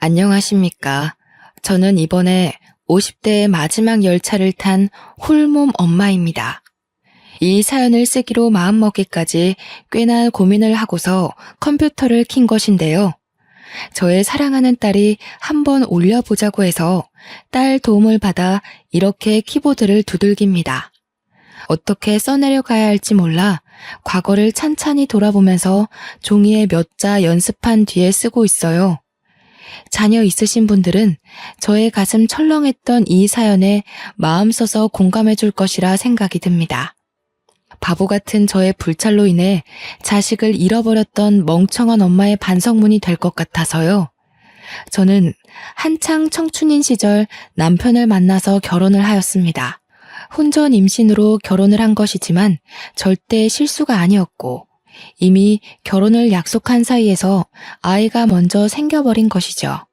안녕하십니까. 저는 이번에 50대의 마지막 열차를 탄 홀몸 엄마입니다. 이 사연을 쓰기로 마음먹기까지 꽤나 고민을 하고서 컴퓨터를 킨 것인데요. 저의 사랑하는 딸이 한번 올려보자고 해서 딸 도움을 받아 이렇게 키보드를 두들깁니다. 어떻게 써내려가야 할지 몰라 과거를 찬찬히 돌아보면서 종이에 몇 자 연습한 뒤에 쓰고 있어요. 자녀 있으신 분들은 저의 가슴 철렁했던 이 사연에 마음 써서 공감해 줄 것이라 생각이 듭니다. 바보 같은 저의 불찰로 인해 자식을 잃어버렸던 멍청한 엄마의 반성문이 될 것 같아서요. 저는 한창 청춘인 시절 남편을 만나서 결혼을 하였습니다. 혼전 임신으로 결혼을 한 것이지만 절대 실수가 아니었고 이미 결혼을 약속한 사이에서 아이가 먼저 생겨버린 것이죠.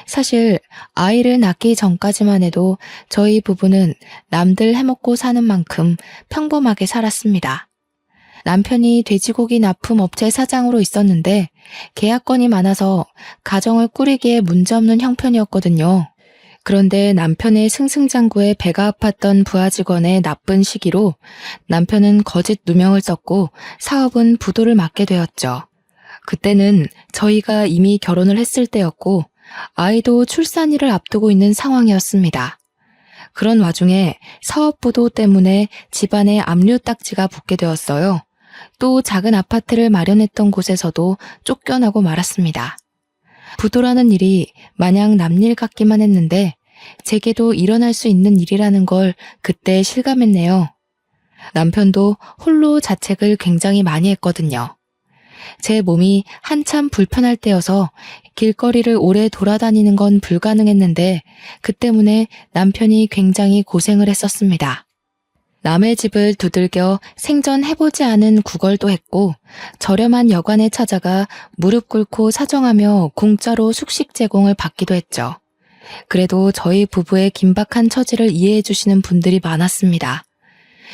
사실 아이를 낳기 전까지만 해도 저희 부부는 남들 해먹고 사는 만큼 평범하게 살았습니다. 남편이 돼지고기 납품 업체 사장으로 있었는데 계약건이 많아서 가정을 꾸리기에 문제없는 형편이었거든요. 그런데 남편의 승승장구에 배가 아팠던 부하 직원의 나쁜 시기로 남편은 거짓 누명을 썼고 사업은 부도를 맞게 되었죠. 그때는 저희가 이미 결혼을 했을 때였고 아이도 출산일을 앞두고 있는 상황이었습니다. 그런 와중에 사업 부도 때문에 집안에 압류딱지가 붙게 되었어요. 또 작은 아파트를 마련했던 곳에서도 쫓겨나고 말았습니다. 부도라는 일이 마냥 남일 같기만 했는데 제게도 일어날 수 있는 일이라는 걸 그때 실감했네요. 남편도 홀로 자책을 굉장히 많이 했거든요. 제 몸이 한참 불편할 때여서 길거리를 오래 돌아다니는 건 불가능했는데 그 때문에 남편이 굉장히 고생을 했었습니다. 남의 집을 두들겨 생전해보지 않은 구걸도 했고 저렴한 여관에 찾아가 무릎 꿇고 사정하며 공짜로 숙식 제공을 받기도 했죠. 그래도 저희 부부의 긴박한 처지를 이해해 주시는 분들이 많았습니다.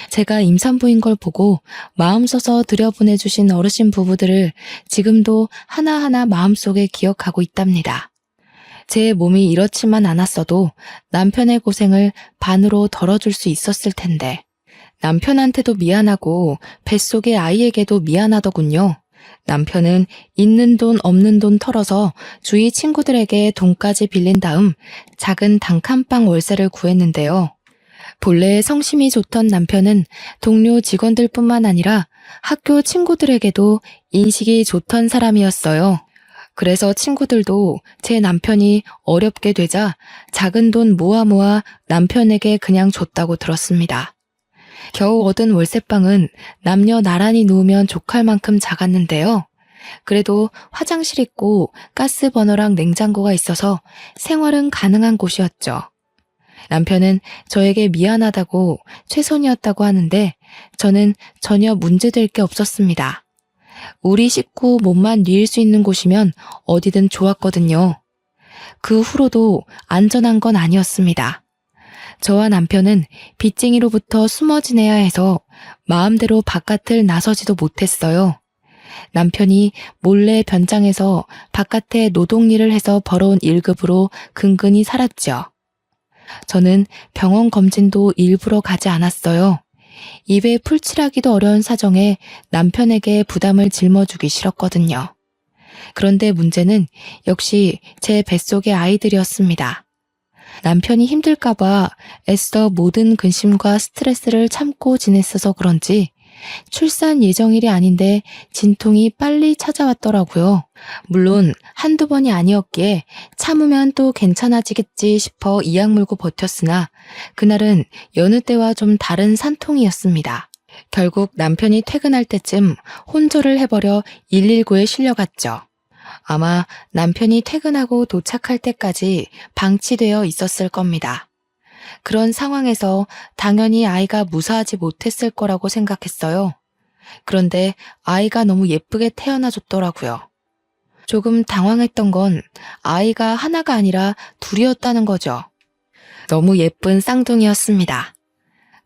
제가 임산부인 걸 보고 마음 써서 들여보내주신 어르신 부부들을 지금도 하나하나 마음속에 기억하고 있답니다. 제 몸이 이렇지만 않았어도 남편의 고생을 반으로 덜어줄 수 있었을 텐데 남편한테도 미안하고 뱃속의 아이에게도 미안하더군요. 남편은 있는 돈 없는 돈 털어서 주위 친구들에게 돈까지 빌린 다음 작은 단칸방 월세를 구했는데요. 본래 성심이 좋던 남편은 동료 직원들뿐만 아니라 학교 친구들에게도 인식이 좋던 사람이었어요. 그래서 친구들도 제 남편이 어렵게 되자 작은 돈 모아 남편에게 그냥 줬다고 들었습니다. 겨우 얻은 월세방은 남녀 나란히 누우면 족할 만큼 작았는데요. 그래도 화장실 있고 가스 버너랑 냉장고가 있어서 생활은 가능한 곳이었죠. 남편은 저에게 미안하다고 최선이었다고 하는데 저는 전혀 문제될 게 없었습니다. 우리 식구 몸만 뉘일 수 있는 곳이면 어디든 좋았거든요. 그 후로도 안전한 건 아니었습니다. 저와 남편은 빚쟁이로부터 숨어 지내야 해서 마음대로 바깥을 나서지도 못했어요. 남편이 몰래 변장해서 바깥에 노동일을 해서 벌어온 1급으로 근근히 살았죠. 저는 병원 검진도 일부러 가지 않았어요. 입에 풀칠하기도 어려운 사정에 남편에게 부담을 짊어주기 싫었거든요. 그런데 문제는 역시 제 뱃속의 아이들이었습니다. 남편이 힘들까봐 애써 모든 근심과 스트레스를 참고 지냈어서 그런지 출산 예정일이 아닌데 진통이 빨리 찾아왔더라고요. 물론 한두 번이 아니었기에 참으면 또 괜찮아지겠지 싶어 이악 물고 버텼으나 그날은 여느 때와 좀 다른 산통이었습니다. 결국 남편이 퇴근할 때쯤 혼절을 해버려 119에 실려갔죠. 아마 남편이 퇴근하고 도착할 때까지 방치되어 있었을 겁니다. 그런 상황에서 당연히 아이가 무사하지 못했을 거라고 생각했어요. 그런데 아이가 너무 예쁘게 태어나줬더라고요. 조금 당황했던 건 아이가 하나가 아니라 둘이었다는 거죠. 너무 예쁜 쌍둥이였습니다.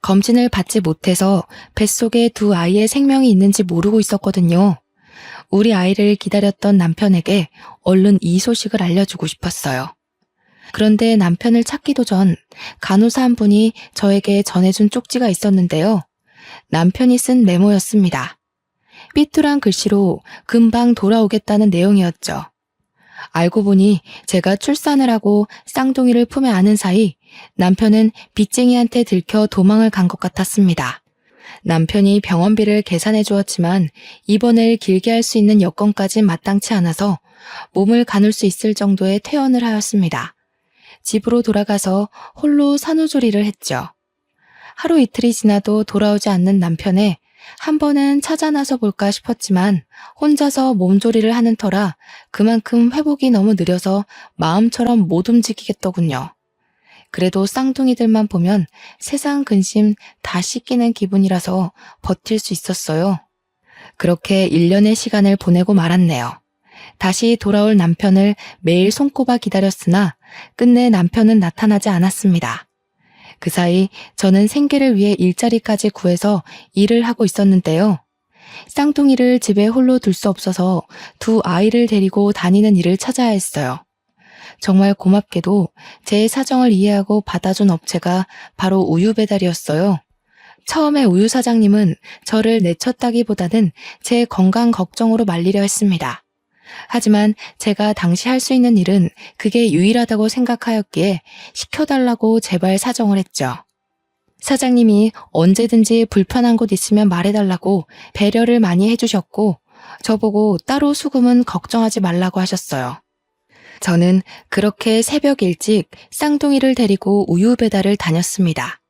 검진을 받지 못해서 뱃속에 두 아이의 생명이 있는지 모르고 있었거든요. 우리 아이를 기다렸던 남편에게 얼른 이 소식을 알려주고 싶었어요. 그런데 남편을 찾기도 전 간호사 한 분이 저에게 전해준 쪽지가 있었는데요. 남편이 쓴 메모였습니다. 삐뚤한 글씨로 금방 돌아오겠다는 내용이었죠. 알고 보니 제가 출산을 하고 쌍둥이를 품에 안은 사이 남편은 빚쟁이한테 들켜 도망을 간 것 같았습니다. 남편이 병원비를 계산해 주었지만 입원을 길게 할 수 있는 여건까지 마땅치 않아서 몸을 가눌 수 있을 정도의 퇴원을 하였습니다. 집으로 돌아가서 홀로 산후조리를 했죠. 하루 이틀이 지나도 돌아오지 않는 남편에 한 번은 찾아 나서 볼까 싶었지만 혼자서 몸조리를 하는 터라 그만큼 회복이 너무 느려서 마음처럼 못 움직이겠더군요. 그래도 쌍둥이들만 보면 세상 근심 다 씻기는 기분이라서 버틸 수 있었어요. 그렇게 1년의 시간을 보내고 말았네요. 다시 돌아올 남편을 매일 손꼽아 기다렸으나 끝내 남편은 나타나지 않았습니다. 그 사이 저는 생계를 위해 일자리까지 구해서 일을 하고 있었는데요. 쌍둥이를 집에 홀로 둘 수 없어서 두 아이를 데리고 다니는 일을 찾아야 했어요. 정말 고맙게도 제 사정을 이해하고 받아준 업체가 바로 우유 배달이었어요. 처음에 우유 사장님은 저를 내쳤다기보다는 제 건강 걱정으로 말리려 했습니다. 하지만 제가 당시 할 수 있는 일은 그게 유일하다고 생각하였기에 시켜달라고 제발 사정을 했죠. 사장님이 언제든지 불편한 곳 있으면 말해달라고 배려를 많이 해주셨고 저보고 따로 수금은 걱정하지 말라고 하셨어요. 저는 그렇게 새벽 일찍 쌍둥이를 데리고 우유 배달을 다녔습니다.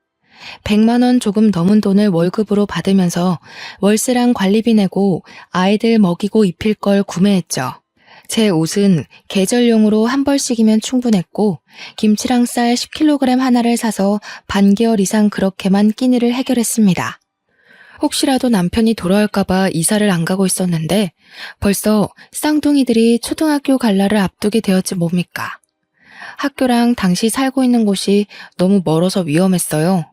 100만 원 조금 넘은 돈을 월급으로 받으면서 월세랑 관리비 내고 아이들 먹이고 입힐 걸 구매했죠. 제 옷은 계절용으로 한 벌씩이면 충분했고 김치랑 쌀 10kg 하나를 사서 반개월 이상 그렇게만 끼니를 해결했습니다. 혹시라도 남편이 돌아올까봐 이사를 안 가고 있었는데 벌써 쌍둥이들이 초등학교 갈 날을 앞두게 되었지 뭡니까. 학교랑 당시 살고 있는 곳이 너무 멀어서 위험했어요.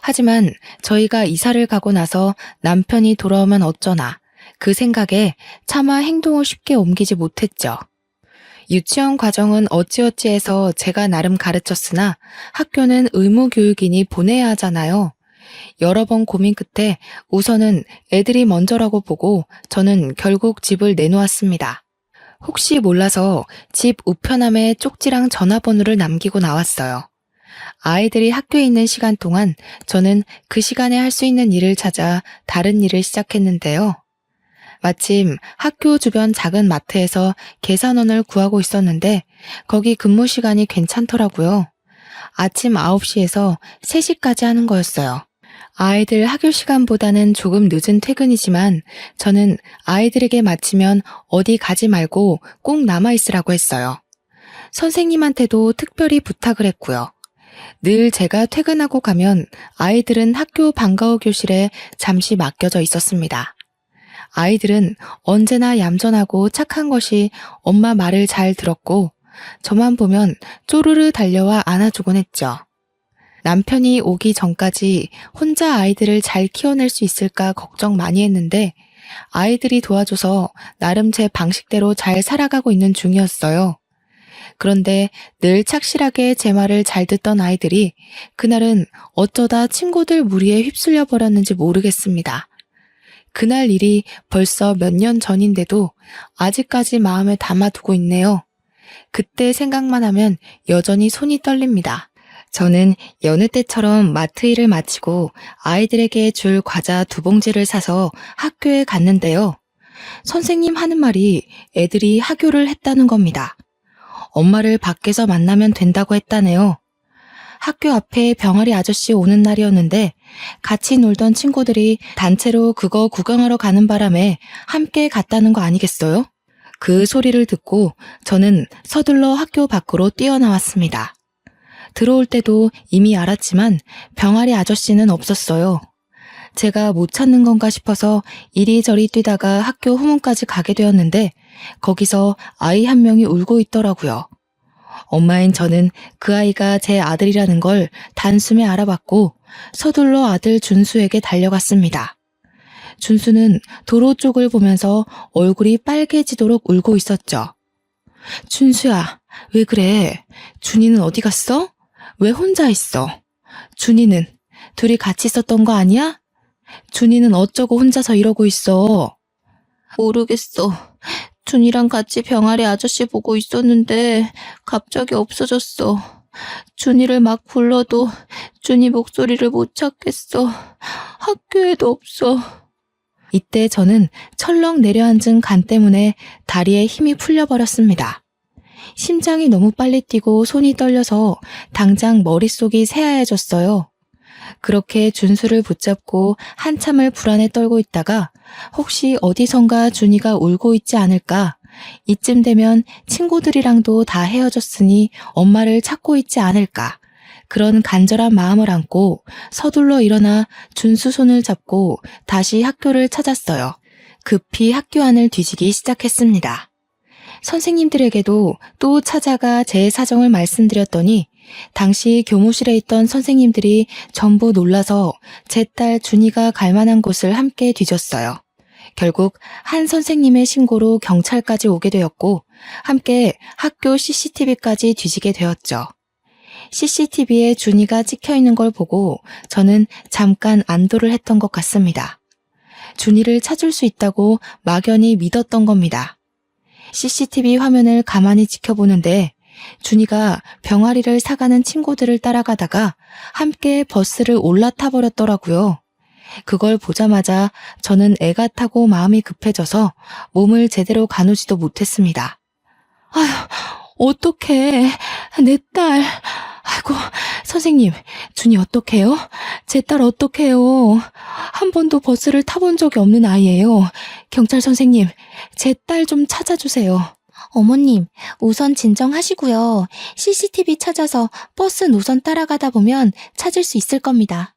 하지만 저희가 이사를 가고 나서 남편이 돌아오면 어쩌나 그 생각에 차마 행동을 쉽게 옮기지 못했죠. 유치원 과정은 어찌어찌 해서 제가 나름 가르쳤으나 학교는 의무교육이니 보내야 하잖아요. 여러 번 고민 끝에 우선은 애들이 먼저라고 보고 저는 결국 집을 내놓았습니다. 혹시 몰라서 집 우편함에 쪽지랑 전화번호를 남기고 나왔어요. 아이들이 학교에 있는 시간 동안 저는 그 시간에 할 수 있는 일을 찾아 다른 일을 시작했는데요. 마침 학교 주변 작은 마트에서 계산원을 구하고 있었는데 거기 근무 시간이 괜찮더라고요. 아침 9시에서 3시까지 하는 거였어요. 아이들 학교 시간보다는 조금 늦은 퇴근이지만 저는 아이들에게 마치면 어디 가지 말고 꼭 남아있으라고 했어요. 선생님한테도 특별히 부탁을 했고요. 늘 제가 퇴근하고 가면 아이들은 학교 방과후 교실에 잠시 맡겨져 있었습니다. 아이들은 언제나 얌전하고 착한 것이 엄마 말을 잘 들었고 저만 보면 쪼르르 달려와 안아주곤 했죠. 남편이 오기 전까지 혼자 아이들을 잘 키워낼 수 있을까 걱정 많이 했는데 아이들이 도와줘서 나름 제 방식대로 잘 살아가고 있는 중이었어요. 그런데 늘 착실하게 제 말을 잘 듣던 아이들이 그날은 어쩌다 친구들 무리에 휩쓸려 버렸는지 모르겠습니다. 그날 일이 벌써 몇 년 전인데도 아직까지 마음에 담아두고 있네요. 그때 생각만 하면 여전히 손이 떨립니다. 저는 여느 때처럼 마트 일을 마치고 아이들에게 줄 과자 2봉지를 사서 학교에 갔는데요. 선생님 하는 말이 애들이 하교를 했다는 겁니다. 엄마를 밖에서 만나면 된다고 했다네요. 학교 앞에 병아리 아저씨 오는 날이었는데 같이 놀던 친구들이 단체로 그거 구경하러 가는 바람에 함께 갔다는 거 아니겠어요? 그 소리를 듣고 저는 서둘러 학교 밖으로 뛰어나왔습니다. 들어올 때도 이미 알았지만 병아리 아저씨는 없었어요. 제가 못 찾는 건가 싶어서 이리저리 뛰다가 학교 후문까지 가게 되었는데 거기서 아이 한 명이 울고 있더라고요. 엄마인 저는 그 아이가 제 아들이라는 걸 단숨에 알아봤고 서둘러 아들 준수에게 달려갔습니다. 준수는 도로 쪽을 보면서 얼굴이 빨개지도록 울고 있었죠. 준수야, 왜 그래? 준이는 어디 갔어? 왜 혼자 있어? 준이는 둘이 같이 있었던 거 아니야? 준이는 어쩌고 혼자서 이러고 있어? 모르겠어. 준이랑 같이 병아리 아저씨 보고 있었는데 갑자기 없어졌어. 준이를 막 불러도 준이 목소리를 못 찾겠어. 학교에도 없어. 이때 저는 철렁 내려앉은 간 때문에 다리에 힘이 풀려버렸습니다. 심장이 너무 빨리 뛰고 손이 떨려서 당장 머릿속이 새하얘졌어요. 그렇게 준수를 붙잡고 한참을 불안에 떨고 있다가 혹시 어디선가 준이가 울고 있지 않을까? 이쯤 되면 친구들이랑도 다 헤어졌으니 엄마를 찾고 있지 않을까? 그런 간절한 마음을 안고 서둘러 일어나 준수 손을 잡고 다시 학교를 찾았어요. 급히 학교 안을 뒤지기 시작했습니다. 선생님들에게도 또 찾아가 제 사정을 말씀드렸더니 당시 교무실에 있던 선생님들이 전부 놀라서 제 딸 준이가 갈 만한 곳을 함께 뒤졌어요. 결국 한 선생님의 신고로 경찰까지 오게 되었고 함께 학교 CCTV까지 뒤지게 되었죠. CCTV에 준이가 찍혀 있는 걸 보고 저는 잠깐 안도를 했던 것 같습니다. 준이를 찾을 수 있다고 막연히 믿었던 겁니다. CCTV 화면을 가만히 지켜보는데 준이가 병아리를 사가는 친구들을 따라가다가 함께 버스를 올라타 버렸더라고요. 그걸 보자마자 저는 애가 타고 마음이 급해져서 몸을 제대로 가누지도 못했습니다. 아휴, 어떡해. 내 딸. 아이고, 선생님, 준이 어떡해요? 제 딸 어떡해요? 한 번도 버스를 타본 적이 없는 아이예요. 경찰 선생님, 제 딸 좀 찾아주세요. 어머님, 우선 진정하시고요. CCTV 찾아서 버스 노선 따라가다 보면 찾을 수 있을 겁니다.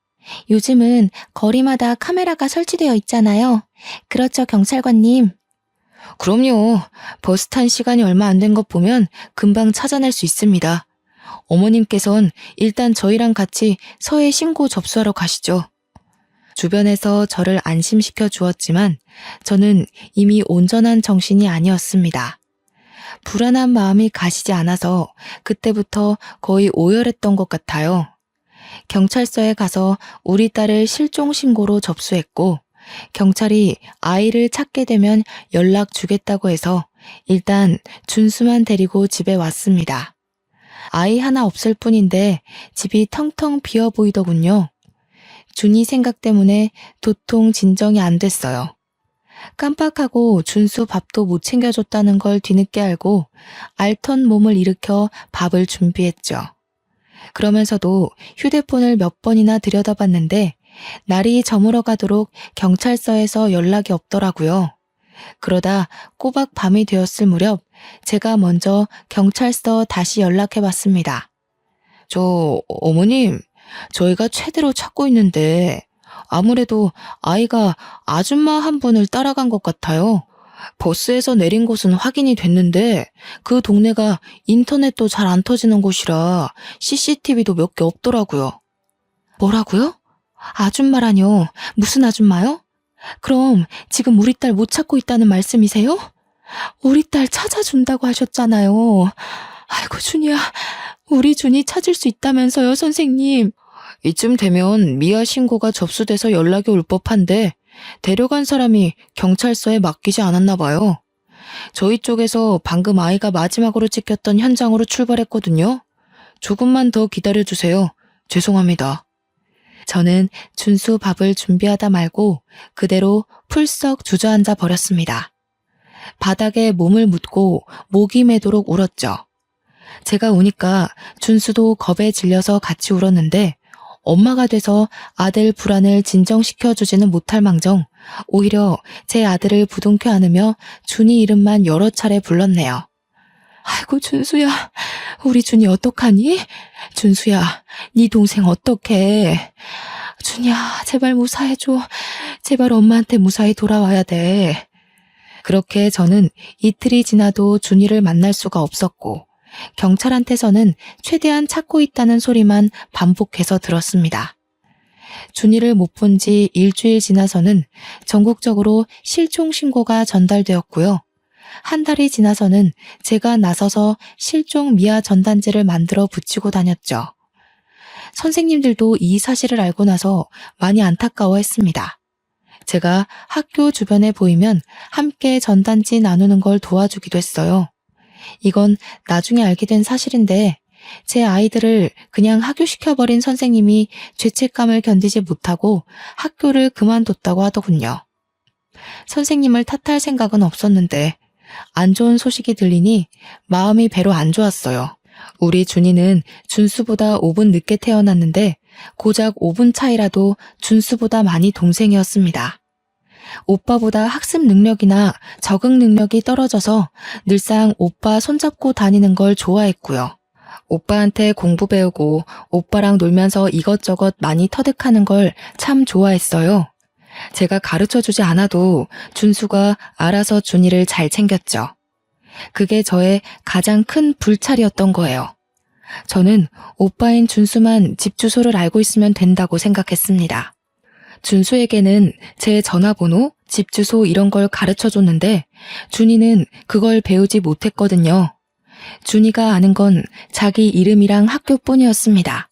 요즘은 거리마다 카메라가 설치되어 있잖아요. 그렇죠, 경찰관님? 그럼요. 버스 탄 시간이 얼마 안 된 것 보면 금방 찾아낼 수 있습니다. 어머님께선 일단 저희랑 같이 서해 신고 접수하러 가시죠. 주변에서 저를 안심시켜 주었지만 저는 이미 온전한 정신이 아니었습니다. 불안한 마음이 가시지 않아서 그때부터 거의 오열했던 것 같아요. 경찰서에 가서 우리 딸을 실종 신고로 접수했고 경찰이 아이를 찾게 되면 연락 주겠다고 해서 일단 준수만 데리고 집에 왔습니다. 아이 하나 없을 뿐인데 집이 텅텅 비어 보이더군요. 준이 생각 때문에 도통 진정이 안 됐어요. 깜빡하고 준수 밥도 못 챙겨줬다는 걸 뒤늦게 알고 알턴 몸을 일으켜 밥을 준비했죠. 그러면서도 휴대폰을 몇 번이나 들여다봤는데 날이 저물어 가도록 경찰서에서 연락이 없더라고요. 그러다 꼬박 밤이 되었을 무렵 제가 먼저 경찰서 다시 연락해봤습니다. 어머님, 저희가 최대로 찾고 있는데 아무래도 아이가 아줌마 한 분을 따라간 것 같아요. 버스에서 내린 곳은 확인이 됐는데 그 동네가 인터넷도 잘 안 터지는 곳이라 CCTV도 몇 개 없더라고요. 뭐라고요? 아줌마라뇨? 무슨 아줌마요? 그럼 지금 우리 딸 못 찾고 있다는 말씀이세요? 우리 딸 찾아준다고 하셨잖아요. 아이고 준이야, 우리 준이 찾을 수 있다면서요, 선생님. 이쯤 되면 미아 신고가 접수돼서 연락이 올 법한데 데려간 사람이 경찰서에 맡기지 않았나 봐요. 저희 쪽에서 방금 아이가 마지막으로 찍혔던 현장으로 출발했거든요. 조금만 더 기다려주세요. 죄송합니다. 저는 준수 밥을 준비하다 말고 그대로 풀썩 주저앉아 버렸습니다. 바닥에 몸을 묻고 목이 매도록 울었죠. 제가 우니까 준수도 겁에 질려서 같이 울었는데 엄마가 돼서 아들 불안을 진정시켜주지는 못할 망정 오히려 제 아들을 부둥켜 안으며 준이 이름만 여러 차례 불렀네요. 아이고 준수야, 우리 준이 어떡하니? 준수야, 네 동생 어떡해? 준이야, 제발 무사해줘. 제발 엄마한테 무사히 돌아와야 돼. 그렇게 저는 이틀이 지나도 준이를 만날 수가 없었고 경찰한테서는 최대한 찾고 있다는 소리만 반복해서 들었습니다. 준이를 못 본 지 일주일 지나서는 전국적으로 실종 신고가 전달되었고요. 한 달이 지나서는 제가 나서서 실종 미아 전단지를 만들어 붙이고 다녔죠. 선생님들도 이 사실을 알고 나서 많이 안타까워했습니다. 제가 학교 주변에 보이면 함께 전단지 나누는 걸 도와주기도 했어요. 이건 나중에 알게 된 사실인데 제 아이들을 그냥 하교시켜버린 선생님이 죄책감을 견디지 못하고 학교를 그만뒀다고 하더군요. 선생님을 탓할 생각은 없었는데 안 좋은 소식이 들리니 마음이 배로 안 좋았어요. 우리 준이는 준수보다 5분 늦게 태어났는데 고작 5분 차이라도 준수보다 많이 동생이었습니다. 오빠보다 학습 능력이나 적응 능력이 떨어져서 늘상 오빠 손잡고 다니는 걸 좋아했고요. 오빠한테 공부 배우고 오빠랑 놀면서 이것저것 많이 터득하는 걸 참 좋아했어요. 제가 가르쳐주지 않아도 준수가 알아서 준이를 잘 챙겼죠. 그게 저의 가장 큰 불찰이었던 거예요. 저는 오빠인 준수만 집 주소를 알고 있으면 된다고 생각했습니다. 준수에게는 제 전화번호, 집 주소 이런 걸 가르쳐줬는데 준이는 그걸 배우지 못했거든요. 준이가 아는 건 자기 이름이랑 학교뿐이었습니다.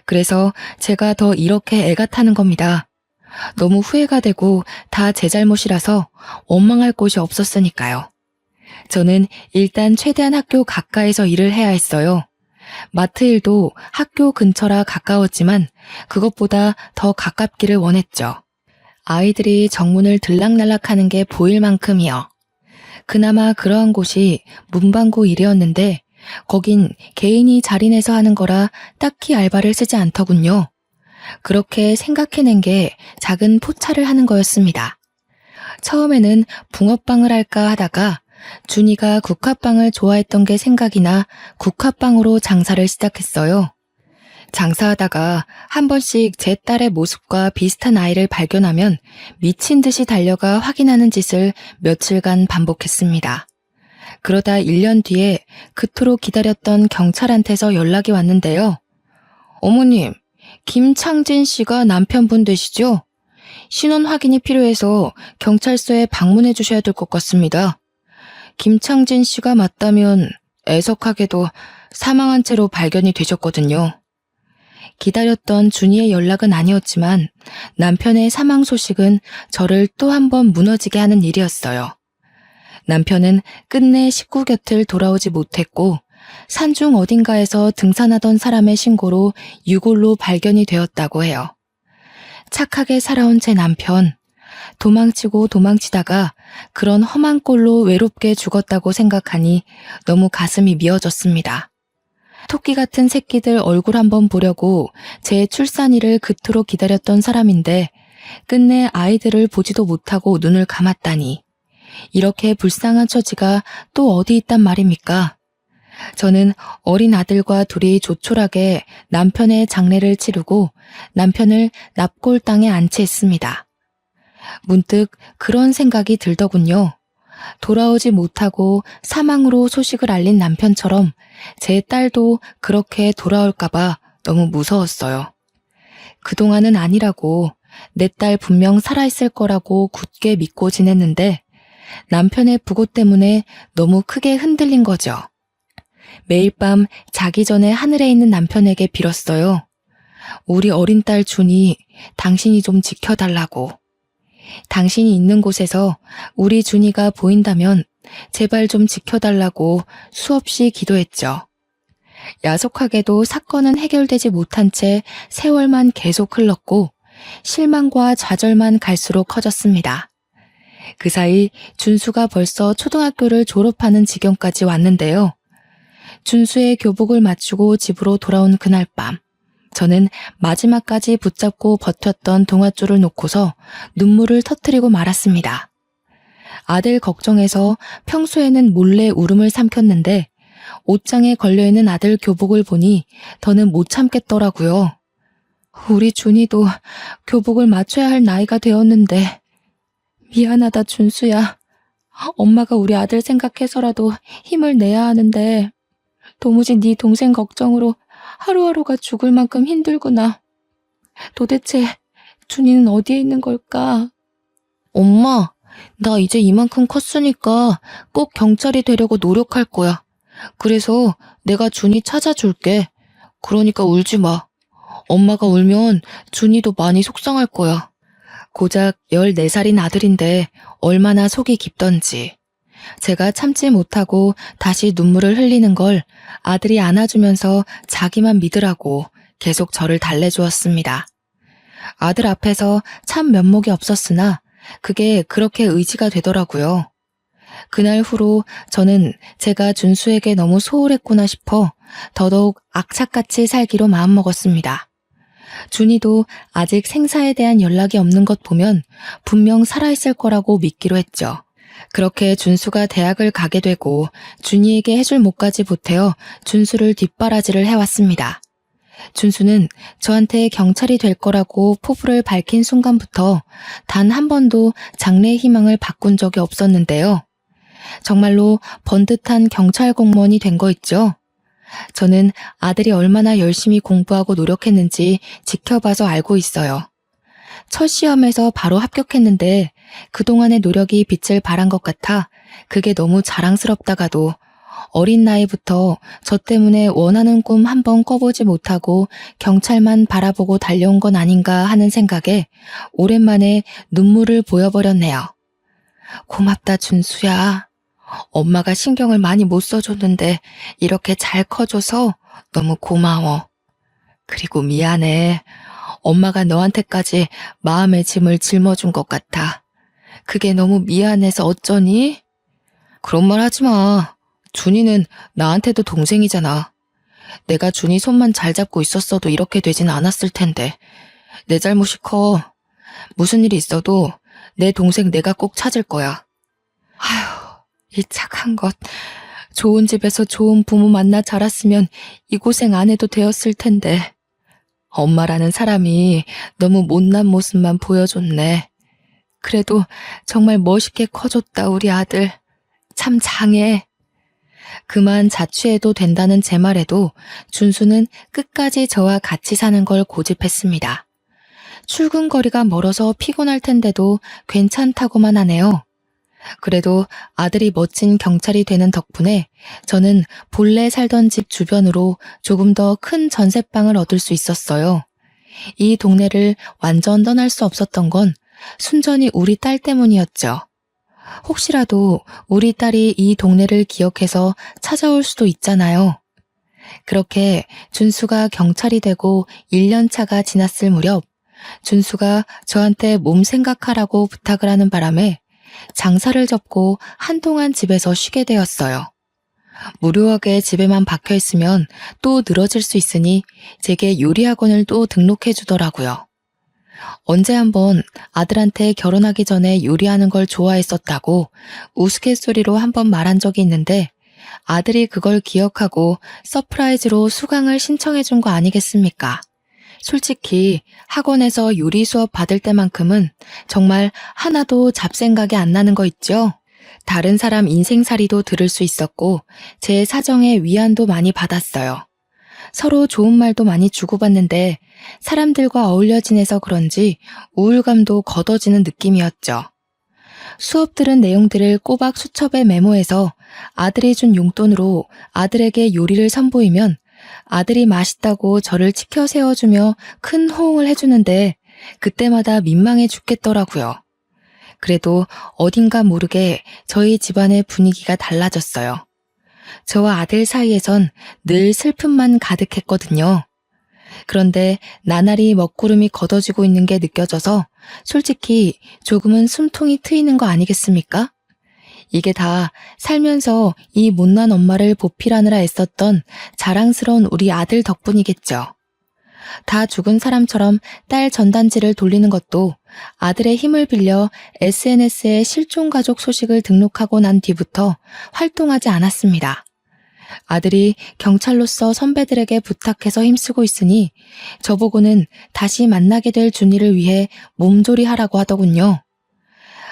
그래서 제가 더 이렇게 애가 타는 겁니다. 너무 후회가 되고 다 제 잘못이라서 원망할 곳이 없었으니까요. 저는 일단 최대한 학교 가까이서 일을 해야 했어요. 마트 일도 학교 근처라 가까웠지만 그것보다 더 가깝기를 원했죠. 아이들이 정문을 들락날락하는 게 보일 만큼이요. 그나마 그러한 곳이 문방구 일이었는데 거긴 개인이 자리내서 하는 거라 딱히 알바를 쓰지 않더군요. 그렇게 생각해낸 게 작은 포차를 하는 거였습니다. 처음에는 붕어빵을 할까 하다가 준이가 국화빵을 좋아했던 게 생각이 나 국화빵으로 장사를 시작했어요. 장사하다가 한 번씩 제 딸의 모습과 비슷한 아이를 발견하면 미친 듯이 달려가 확인하는 짓을 며칠간 반복했습니다. 그러다 1년 뒤에 그토록 기다렸던 경찰한테서 연락이 왔는데요. 어머님, 김창진 씨가 남편분 되시죠? 신원 확인이 필요해서 경찰서에 방문해 주셔야 될 것 같습니다. 김창진 씨가 맞다면 애석하게도 사망한 채로 발견이 되셨거든요. 기다렸던 준이의 연락은 아니었지만 남편의 사망 소식은 저를 또 한 번 무너지게 하는 일이었어요. 남편은 끝내 식구 곁을 돌아오지 못했고 산중 어딘가에서 등산하던 사람의 신고로 유골로 발견이 되었다고 해요. 착하게 살아온 제 남편, 도망치고 도망치다가 그런 험한 꼴로 외롭게 죽었다고 생각하니 너무 가슴이 미어졌습니다. 토끼 같은 새끼들 얼굴 한번 보려고 제 출산일을 그토록 기다렸던 사람인데 끝내 아이들을 보지도 못하고 눈을 감았다니 이렇게 불쌍한 처지가 또 어디 있단 말입니까? 저는 어린 아들과 둘이 조촐하게 남편의 장례를 치르고 남편을 납골당에 안치했습니다. 문득 그런 생각이 들더군요. 돌아오지 못하고 사망으로 소식을 알린 남편처럼 제 딸도 그렇게 돌아올까봐 너무 무서웠어요. 그동안은 아니라고 내 딸 분명 살아있을 거라고 굳게 믿고 지냈는데 남편의 부고 때문에 너무 크게 흔들린 거죠. 매일 밤 자기 전에 하늘에 있는 남편에게 빌었어요. 우리 어린 딸 준이 당신이 좀 지켜달라고. 당신이 있는 곳에서 우리 준이가 보인다면 제발 좀 지켜달라고 수없이 기도했죠. 야속하게도 사건은 해결되지 못한 채 세월만 계속 흘렀고 실망과 좌절만 갈수록 커졌습니다. 그 사이 준수가 벌써 초등학교를 졸업하는 지경까지 왔는데요. 준수의 교복을 맞추고 집으로 돌아온 그날 밤, 저는 마지막까지 붙잡고 버텼던 동아줄을 놓고서 눈물을 터뜨리고 말았습니다. 아들 걱정해서 평소에는 몰래 울음을 삼켰는데 옷장에 걸려있는 아들 교복을 보니 더는 못 참겠더라고요. 우리 준이도 교복을 맞춰야 할 나이가 되었는데 미안하다 준수야. 엄마가 우리 아들 생각해서라도 힘을 내야 하는데 도무지 네 동생 걱정으로 하루하루가 죽을 만큼 힘들구나. 도대체 준이는 어디에 있는 걸까? 엄마, 나 이제 이만큼 컸으니까 꼭 경찰이 되려고 노력할 거야. 그래서 내가 준이 찾아줄게. 그러니까 울지 마. 엄마가 울면 준이도 많이 속상할 거야. 고작 14살인 아들인데 얼마나 속이 깊던지. 제가 참지 못하고 다시 눈물을 흘리는 걸 아들이 안아주면서 자기만 믿으라고 계속 저를 달래주었습니다. 아들 앞에서 참 면목이 없었으나 그게 그렇게 의지가 되더라고요. 그날 후로 저는 제가 준수에게 너무 소홀했구나 싶어 더더욱 악착같이 살기로 마음먹었습니다. 준이도 아직 생사에 대한 연락이 없는 것 보면 분명 살아있을 거라고 믿기로 했죠. 그렇게 준수가 대학을 가게 되고 준이에게 해줄 몫까지 보태어 준수를 뒷바라지를 해왔습니다. 준수는 저한테 경찰이 될 거라고 포부를 밝힌 순간부터 단 한 번도 장래의 희망을 바꾼 적이 없었는데요. 정말로 번듯한 경찰 공무원이 된 거 있죠? 저는 아들이 얼마나 열심히 공부하고 노력했는지 지켜봐서 알고 있어요. 첫 시험에서 바로 합격했는데 그동안의 노력이 빛을 발한 것 같아 그게 너무 자랑스럽다가도 어린 나이부터 저 때문에 원하는 꿈 한 번 꿔보지 못하고 경찰만 바라보고 달려온 건 아닌가 하는 생각에 오랜만에 눈물을 보여버렸네요. 고맙다, 준수야. 엄마가 신경을 많이 못 써줬는데 이렇게 잘 커줘서 너무 고마워. 그리고 미안해. 엄마가 너한테까지 마음의 짐을 짊어준 것 같아. 그게 너무 미안해서 어쩌니? 그런 말 하지 마. 준이는 나한테도 동생이잖아. 내가 준이 손만 잘 잡고 있었어도 이렇게 되진 않았을 텐데. 내 잘못이 커. 무슨 일이 있어도 내 동생 내가 꼭 찾을 거야. 아휴, 이 착한 것. 좋은 집에서 좋은 부모 만나 자랐으면 이 고생 안 해도 되었을 텐데. 엄마라는 사람이 너무 못난 모습만 보여줬네. 그래도 정말 멋있게 커줬다, 우리 아들. 참 장해. 그만 자취해도 된다는 제 말에도 준수는 끝까지 저와 같이 사는 걸 고집했습니다. 출근 거리가 멀어서 피곤할 텐데도 괜찮다고만 하네요. 그래도 아들이 멋진 경찰이 되는 덕분에 저는 본래 살던 집 주변으로 조금 더 큰 전셋방을 얻을 수 있었어요. 이 동네를 완전 떠날 수 없었던 건 순전히 우리 딸 때문이었죠. 혹시라도 우리 딸이 이 동네를 기억해서 찾아올 수도 있잖아요. 그렇게 준수가 경찰이 되고 1년 차가 지났을 무렵 준수가 저한테 몸 생각하라고 부탁을 하는 바람에 장사를 접고 한동안 집에서 쉬게 되었어요. 무료하게 집에만 박혀 있으면 또 늘어질 수 있으니 제게 요리학원을 또 등록해 주더라고요. 언제 한번 아들한테 결혼하기 전에 요리하는 걸 좋아했었다고 우스갯소리로 한번 말한 적이 있는데 아들이 그걸 기억하고 서프라이즈로 수강을 신청해 준 거 아니겠습니까? 솔직히 학원에서 요리 수업 받을 때만큼은 정말 하나도 잡생각이 안 나는 거 있죠? 다른 사람 인생살이도 들을 수 있었고 제 사정에 위안도 많이 받았어요. 서로 좋은 말도 많이 주고받는데 사람들과 어울려 지내서 그런지 우울감도 걷어지는 느낌이었죠. 수업 들은 내용들을 꼬박 수첩에 메모해서 아들이 준 용돈으로 아들에게 요리를 선보이면 아들이 맛있다고 저를 치켜 세워주며 큰 호응을 해주는데 그때마다 민망해 죽겠더라고요. 그래도 어딘가 모르게 저희 집안의 분위기가 달라졌어요. 저와 아들 사이에선 늘 슬픔만 가득했거든요. 그런데 나날이 먹구름이 걷어지고 있는 게 느껴져서 솔직히 조금은 숨통이 트이는 거 아니겠습니까? 이게 다 살면서 이 못난 엄마를 보필하느라 애썼던 자랑스러운 우리 아들 덕분이겠죠. 다 죽은 사람처럼 딸 전단지를 돌리는 것도 아들의 힘을 빌려 SNS에 실종 가족 소식을 등록하고 난 뒤부터 활동하지 않았습니다. 아들이 경찰로서 선배들에게 부탁해서 힘쓰고 있으니 저보고는 다시 만나게 될 준이를 위해 몸조리하라고 하더군요.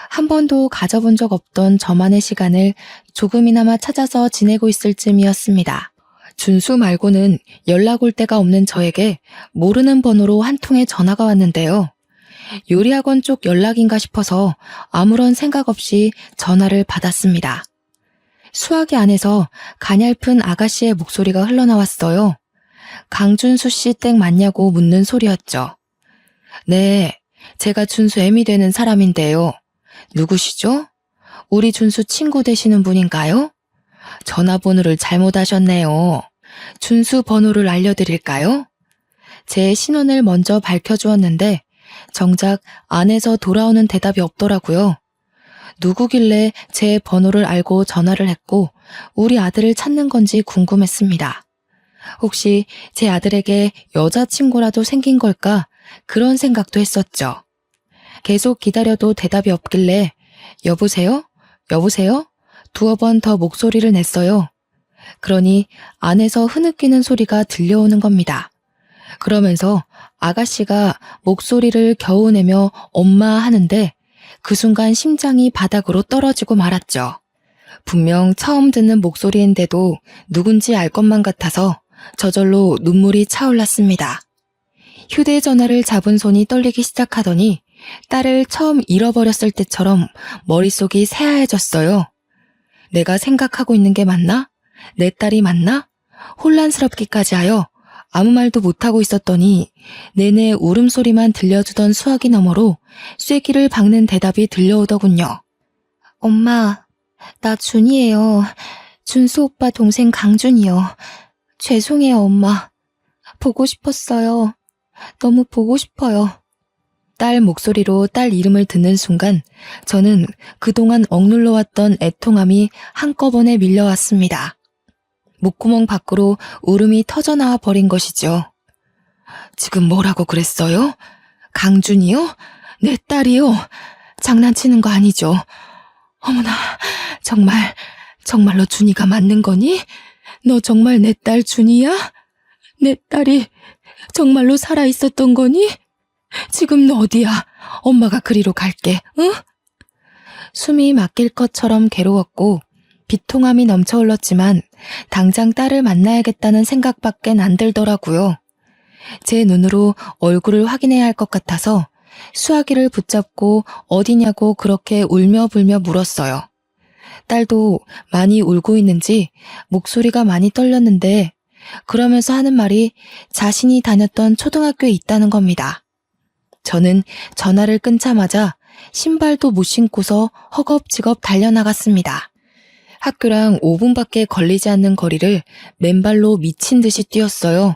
한 번도 가져본 적 없던 저만의 시간을 조금이나마 찾아서 지내고 있을 쯤이었습니다. 준수 말고는 연락 올 데가 없는 저에게 모르는 번호로 한 통의 전화가 왔는데요. 요리학원 쪽 연락인가 싶어서 아무런 생각 없이 전화를 받았습니다. 수화기 안에서 가냘픈 아가씨의 목소리가 흘러나왔어요. 강준수 씨 댁 맞냐고 묻는 소리였죠. 네, 제가 준수 애미 되는 사람인데요. 누구시죠? 우리 준수 친구 되시는 분인가요? 전화번호를 잘못 하셨네요. 준수 번호를 알려드릴까요? 제 신원을 먼저 밝혀주었는데 정작 안에서 돌아오는 대답이 없더라고요. 누구길래 제 번호를 알고 전화를 했고 우리 아들을 찾는 건지 궁금했습니다. 혹시 제 아들에게 여자친구라도 생긴 걸까? 그런 생각도 했었죠. 계속 기다려도 대답이 없길래 여보세요? 여보세요? 두어 번 더 목소리를 냈어요. 그러니 안에서 흐느끼는 소리가 들려오는 겁니다. 그러면서 아가씨가 목소리를 겨우 내며 엄마 하는데 그 순간 심장이 바닥으로 떨어지고 말았죠. 분명 처음 듣는 목소리인데도 누군지 알 것만 같아서 저절로 눈물이 차올랐습니다. 휴대전화를 잡은 손이 떨리기 시작하더니 딸을 처음 잃어버렸을 때처럼 머릿속이 새하얘졌어요. 내가 생각하고 있는 게 맞나? 내 딸이 맞나? 혼란스럽기까지 하여 아무 말도 못하고 있었더니 내내 울음소리만 들려주던 수화기 너머로 쐐기를 박는 대답이 들려오더군요. 엄마, 나 준이에요. 준수 오빠 동생 강준이요. 죄송해요, 엄마. 보고 싶었어요. 너무 보고 싶어요. 딸 목소리로 딸 이름을 듣는 순간 저는 그동안 억눌러왔던 애통함이 한꺼번에 밀려왔습니다. 목구멍 밖으로 울음이 터져나와 버린 것이죠. 지금 뭐라고 그랬어요? 강준이요? 내 딸이요? 장난치는 거 아니죠? 어머나, 정말로 준이가 맞는 거니? 너 정말 내 딸 준이야? 내 딸이 정말로 살아있었던 거니? 지금 너 어디야? 엄마가 그리로 갈게, 응? 숨이 막힐 것처럼 괴로웠고 비통함이 넘쳐 흘렀지만 당장 딸을 만나야겠다는 생각밖엔 안 들더라고요. 제 눈으로 얼굴을 확인해야 할 것 같아서 수화기를 붙잡고 어디냐고 그렇게 울며 불며 물었어요. 딸도 많이 울고 있는지 목소리가 많이 떨렸는데 그러면서 하는 말이 자신이 다녔던 초등학교에 있다는 겁니다. 저는 전화를 끊자마자 신발도 못 신고서 허겁지겁 달려나갔습니다. 학교랑 5분밖에 걸리지 않는 거리를 맨발로 미친 듯이 뛰었어요.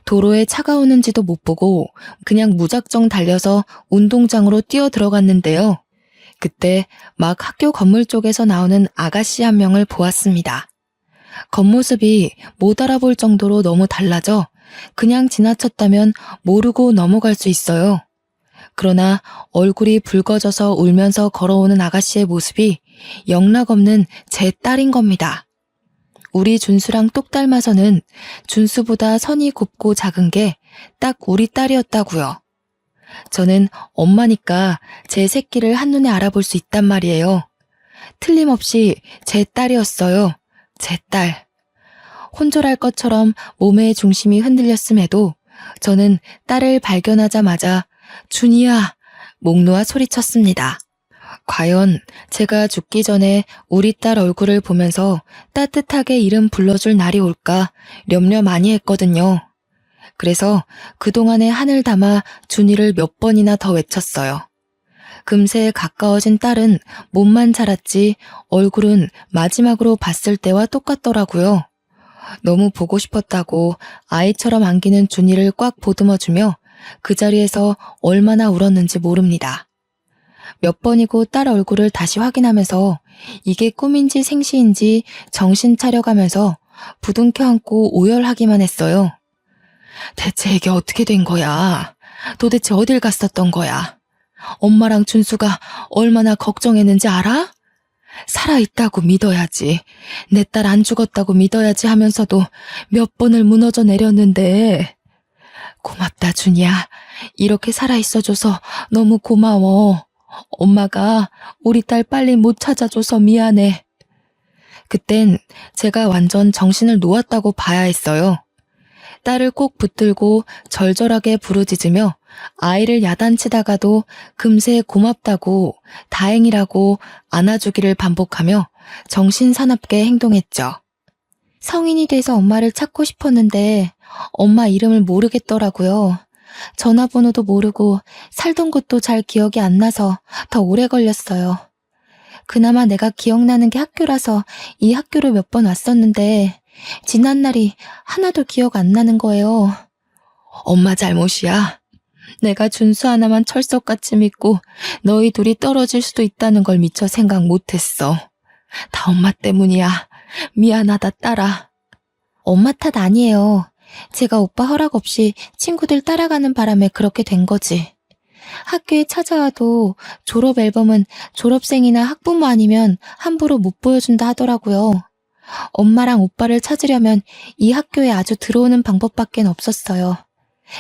도로에 차가 오는지도 못 보고 그냥 무작정 달려서 운동장으로 뛰어 들어갔는데요. 그때 막 학교 건물 쪽에서 나오는 아가씨 한 명을 보았습니다. 겉모습이 못 알아볼 정도로 너무 달라져 그냥 지나쳤다면 모르고 넘어갈 수 있어요. 그러나 얼굴이 붉어져서 울면서 걸어오는 아가씨의 모습이 영락없는 제 딸인 겁니다. 우리 준수랑 똑 닮아서는 준수보다 선이 곱고 작은 게 딱 우리 딸이었다고요. 저는 엄마니까 제 새끼를 한눈에 알아볼 수 있단 말이에요. 틀림없이 제 딸이었어요. 제 딸. 혼절할 것처럼 몸의 중심이 흔들렸음에도 저는 딸을 발견하자마자 준이야! 목 놓아 소리쳤습니다. 과연 제가 죽기 전에 우리 딸 얼굴을 보면서 따뜻하게 이름 불러줄 날이 올까 염려 많이 했거든요. 그래서 그동안에 한을 담아 준이를 몇 번이나 더 외쳤어요. 금세 가까워진 딸은 몸만 자랐지 얼굴은 마지막으로 봤을 때와 똑같더라고요. 너무 보고 싶었다고 아이처럼 안기는 준이를 꽉 보듬어주며 그 자리에서 얼마나 울었는지 모릅니다. 몇 번이고 딸 얼굴을 다시 확인하면서 이게 꿈인지 생시인지 정신 차려가면서 부둥켜 안고 오열하기만 했어요. 대체 이게 어떻게 된 거야? 도대체 어딜 갔었던 거야? 엄마랑 준수가 얼마나 걱정했는지 알아? 살아있다고 믿어야지. 내 딸 안 죽었다고 믿어야지 하면서도 몇 번을 무너져 내렸는데. 고맙다, 준이야. 이렇게 살아있어줘서 너무 고마워. 엄마가 우리 딸 빨리 못 찾아줘서 미안해. 그땐 제가 완전 정신을 놓았다고 봐야 했어요. 딸을 꼭 붙들고 절절하게 부르짖으며 아이를 야단치다가도 금세 고맙다고 다행이라고 안아주기를 반복하며 정신사납게 행동했죠. 성인이 돼서 엄마를 찾고 싶었는데 엄마 이름을 모르겠더라고요. 전화번호도 모르고 살던 곳도 잘 기억이 안 나서 더 오래 걸렸어요. 그나마 내가 기억나는 게 학교라서 이 학교를 몇 번 왔었는데 지난 날이 하나도 기억 안 나는 거예요. 엄마 잘못이야. 내가 준수 하나만 철석같이 믿고 너희 둘이 떨어질 수도 있다는 걸 미처 생각 못했어. 다 엄마 때문이야. 미안하다 딸아. 엄마 탓 아니에요. 제가 오빠 허락 없이 친구들 따라가는 바람에 그렇게 된 거지. 학교에 찾아와도 졸업 앨범은 졸업생이나 학부모 아니면 함부로 못 보여준다 하더라고요. 엄마랑 오빠를 찾으려면 이 학교에 아주 들어오는 방법밖엔 없었어요.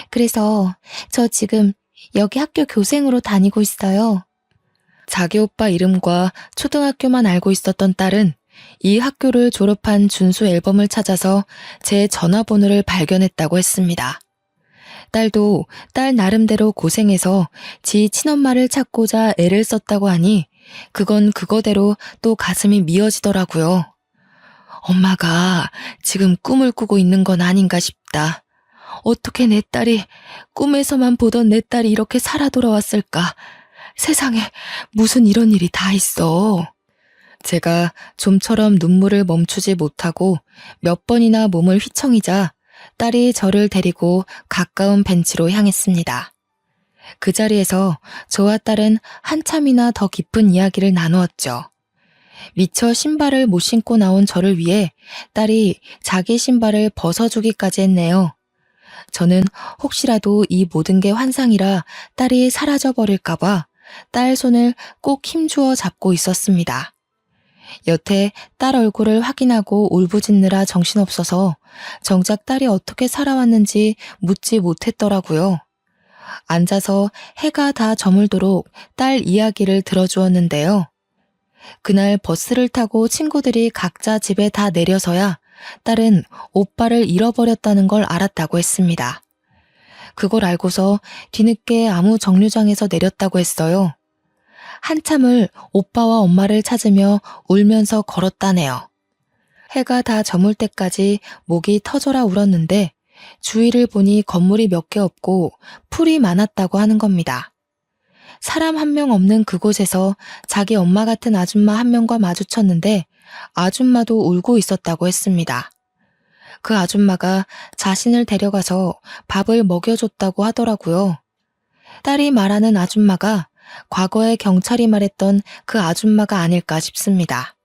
그래서 저 지금 여기 학교 교생으로 다니고 있어요. 자기 오빠 이름과 초등학교만 알고 있었던 딸은 이 학교를 졸업한 준수 앨범을 찾아서 제 전화번호를 발견했다고 했습니다. 딸도 딸 나름대로 고생해서 지 친엄마를 찾고자 애를 썼다고 하니 그건 그거대로 또 가슴이 미어지더라고요. 엄마가 지금 꿈을 꾸고 있는 건 아닌가 싶다. 어떻게 내 딸이 꿈에서만 보던 내 딸이 이렇게 살아 돌아왔을까? 세상에 무슨 이런 일이 다 있어. 제가 좀처럼 눈물을 멈추지 못하고 몇 번이나 몸을 휘청이자 딸이 저를 데리고 가까운 벤치로 향했습니다. 그 자리에서 저와 딸은 한참이나 더 깊은 이야기를 나누었죠. 미처 신발을 못 신고 나온 저를 위해 딸이 자기 신발을 벗어주기까지 했네요. 저는 혹시라도 이 모든 게 환상이라 딸이 사라져버릴까봐 딸 손을 꼭 힘주어 잡고 있었습니다. 여태 딸 얼굴을 확인하고 울부짖느라 정신없어서 정작 딸이 어떻게 살아왔는지 묻지 못했더라고요. 앉아서 해가 다 저물도록 딸 이야기를 들어주었는데요. 그날 버스를 타고 친구들이 각자 집에 다 내려서야 딸은 오빠를 잃어버렸다는 걸 알았다고 했습니다. 그걸 알고서 뒤늦게 아무 정류장에서 내렸다고 했어요. 한참을 오빠와 엄마를 찾으며 울면서 걸었다네요. 해가 다 저물 때까지 목이 터져라 울었는데 주위를 보니 건물이 몇 개 없고 풀이 많았다고 하는 겁니다. 사람 한 명 없는 그곳에서 자기 엄마 같은 아줌마 한 명과 마주쳤는데 아줌마도 울고 있었다고 했습니다. 그 아줌마가 자신을 데려가서 밥을 먹여줬다고 하더라고요. 딸이 말하는 아줌마가 과거에 경찰이 말했던 그 아줌마가 아닐까 싶습니다.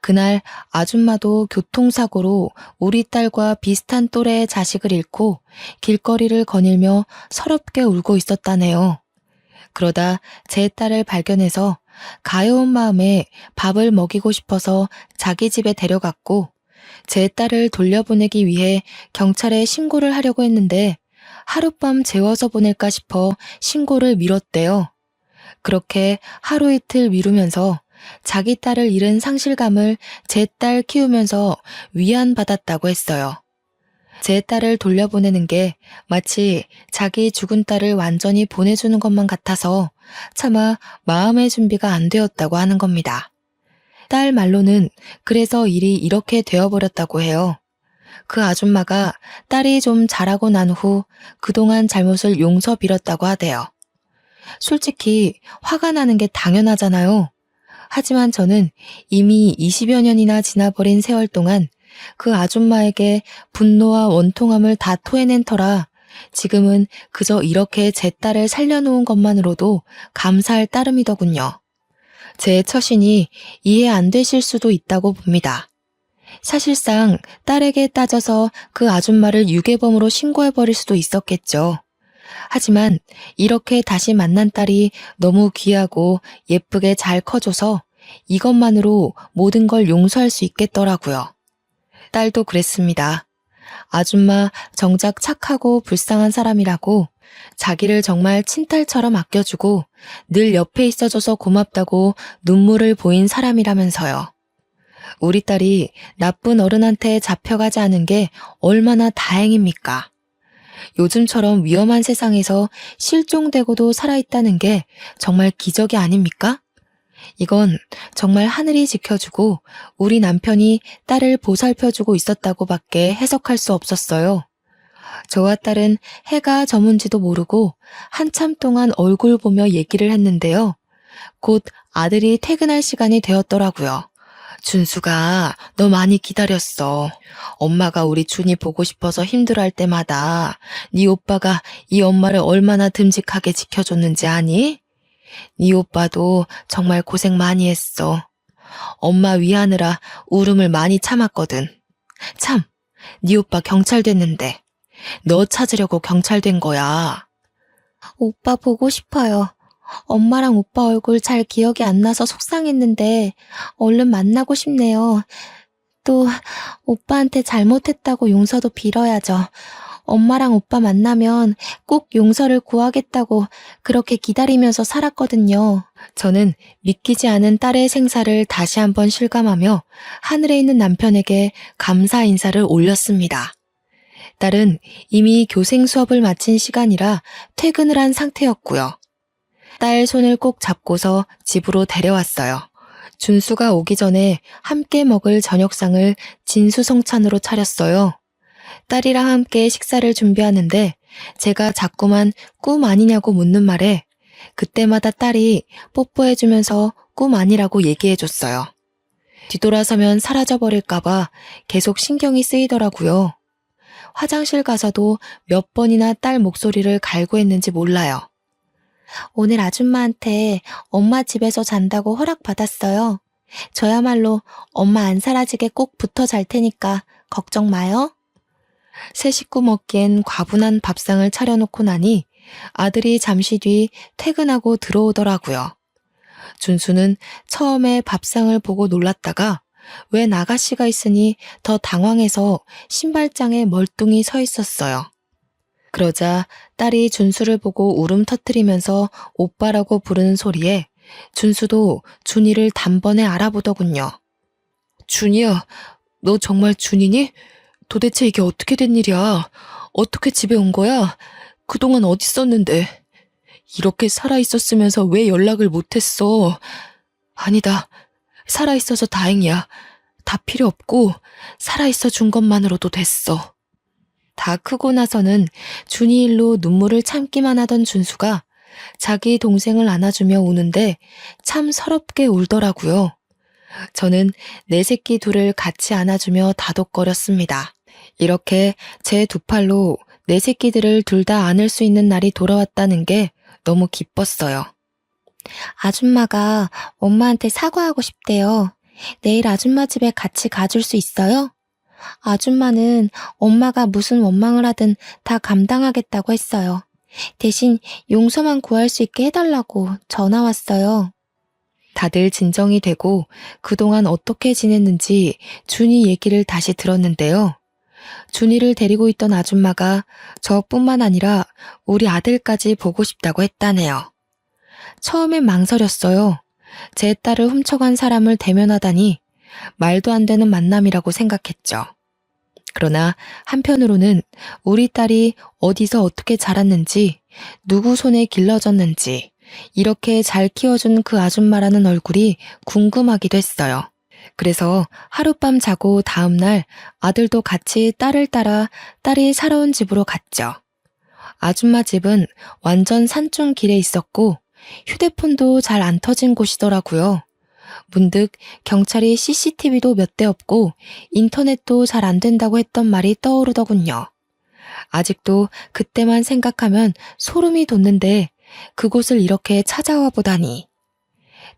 그날 아줌마도 교통사고로 우리 딸과 비슷한 또래의 자식을 잃고 길거리를 거닐며 서럽게 울고 있었다네요. 그러다 제 딸을 발견해서 가여운 마음에 밥을 먹이고 싶어서 자기 집에 데려갔고 제 딸을 돌려보내기 위해 경찰에 신고를 하려고 했는데 하룻밤 재워서 보낼까 싶어 신고를 미뤘대요. 그렇게 하루 이틀 미루면서 자기 딸을 잃은 상실감을 제 딸 키우면서 위안받았다고 했어요. 제 딸을 돌려보내는 게 마치 자기 죽은 딸을 완전히 보내주는 것만 같아서 차마 마음의 준비가 안 되었다고 하는 겁니다. 딸 말로는 그래서 일이 이렇게 되어버렸다고 해요. 그 아줌마가 딸이 좀 자라고 난 후 그동안 잘못을 용서 빌었다고 하대요. 솔직히 화가 나는 게 당연하잖아요. 하지만 저는 이미 20여 년이나 지나버린 세월 동안 그 아줌마에게 분노와 원통함을 다 토해낸 터라 지금은 그저 이렇게 제 딸을 살려놓은 것만으로도 감사할 따름이더군요. 제 처신이 이해 안 되실 수도 있다고 봅니다. 사실상 딸에게 따져서 그 아줌마를 유괴범으로 신고해버릴 수도 있었겠죠. 하지만 이렇게 다시 만난 딸이 너무 귀하고 예쁘게 잘 커줘서 이것만으로 모든 걸 용서할 수 있겠더라고요. 딸도 그랬습니다. 아줌마 정작 착하고 불쌍한 사람이라고 자기를 정말 친딸처럼 아껴주고 늘 옆에 있어줘서 고맙다고 눈물을 보인 사람이라면서요. 우리 딸이 나쁜 어른한테 잡혀가지 않은 게 얼마나 다행입니까? 요즘처럼 위험한 세상에서 실종되고도 살아있다는 게 정말 기적이 아닙니까? 이건 정말 하늘이 지켜주고 우리 남편이 딸을 보살펴주고 있었다고밖에 해석할 수 없었어요. 저와 딸은 해가 저문지도 모르고 한참 동안 얼굴 보며 얘기를 했는데요. 곧 아들이 퇴근할 시간이 되었더라고요. 준수가 너 많이 기다렸어. 엄마가 우리 준이 보고 싶어서 힘들어할 때마다 네 오빠가 이 엄마를 얼마나 듬직하게 지켜줬는지 아니? 네 오빠도 정말 고생 많이 했어. 엄마 위하느라 울음을 많이 참았거든. 참, 네 오빠 경찰 됐는데 너 찾으려고 경찰 된 거야. 오빠 보고 싶어요. 엄마랑 오빠 얼굴 잘 기억이 안 나서 속상했는데 얼른 만나고 싶네요. 또 오빠한테 잘못했다고 용서도 빌어야죠. 엄마랑 오빠 만나면 꼭 용서를 구하겠다고 그렇게 기다리면서 살았거든요. 저는 믿기지 않은 딸의 생사를 다시 한번 실감하며 하늘에 있는 남편에게 감사 인사를 올렸습니다. 딸은 이미 교생 수업을 마친 시간이라 퇴근을 한 상태였고요. 딸 손을 꼭 잡고서 집으로 데려왔어요. 준수가 오기 전에 함께 먹을 저녁상을 진수성찬으로 차렸어요. 딸이랑 함께 식사를 준비하는데 제가 자꾸만 꿈 아니냐고 묻는 말에 그때마다 딸이 뽀뽀해주면서 꿈 아니라고 얘기해줬어요. 뒤돌아서면 사라져버릴까봐 계속 신경이 쓰이더라고요. 화장실 가서도 몇 번이나 딸 목소리를 갈구했는지 몰라요. 오늘 아줌마한테 엄마 집에서 잔다고 허락받았어요. 저야말로 엄마 안 사라지게 꼭 붙어 잘 테니까 걱정 마요. 새 식구 먹기엔 과분한 밥상을 차려놓고 나니 아들이 잠시 뒤 퇴근하고 들어오더라고요. 준수는 처음에 밥상을 보고 놀랐다가 웬 아가씨가 있으니 더 당황해서 신발장에 멀뚱히 서 있었어요. 그러자 딸이 준수를 보고 울음 터뜨리면서 오빠라고 부르는 소리에 준수도 준이를 단번에 알아보더군요. 준이야, 너 정말 준이니? 도대체 이게 어떻게 된 일이야? 어떻게 집에 온 거야? 그동안 어디 있었는데? 이렇게 살아있었으면서 왜 연락을 못했어? 아니다. 살아있어서 다행이야. 다 필요 없고 살아있어 준 것만으로도 됐어. 다 크고 나서는 준이 일로 눈물을 참기만 하던 준수가 자기 동생을 안아주며 우는데 참 서럽게 울더라고요. 저는 내 새끼 둘을 같이 안아주며 다독거렸습니다. 이렇게 제 두 팔로 내 새끼들을 둘 다 안을 수 있는 날이 돌아왔다는 게 너무 기뻤어요. 아줌마가 엄마한테 사과하고 싶대요. 내일 아줌마 집에 같이 가줄 수 있어요? 아줌마는 엄마가 무슨 원망을 하든 다 감당하겠다고 했어요. 대신 용서만 구할 수 있게 해달라고 전화 왔어요. 다들 진정이 되고 그동안 어떻게 지냈는지 준이 얘기를 다시 들었는데요. 준이를 데리고 있던 아줌마가 저뿐만 아니라 우리 아들까지 보고 싶다고 했다네요. 처음엔 망설였어요. 제 딸을 훔쳐간 사람을 대면하다니 말도 안 되는 만남이라고 생각했죠. 그러나 한편으로는 우리 딸이 어디서 어떻게 자랐는지, 누구 손에 길러졌는지, 이렇게 잘 키워준 그 아줌마라는 얼굴이 궁금하기도 했어요. 그래서 하룻밤 자고 다음날 아들도 같이 딸을 따라 딸이 살아온 집으로 갔죠. 아줌마 집은 완전 산중 길에 있었고 휴대폰도 잘 안 터진 곳이더라고요. 문득 경찰이 CCTV도 몇 대 없고 인터넷도 잘 안 된다고 했던 말이 떠오르더군요. 아직도 그때만 생각하면 소름이 돋는데 그곳을 이렇게 찾아와 보다니.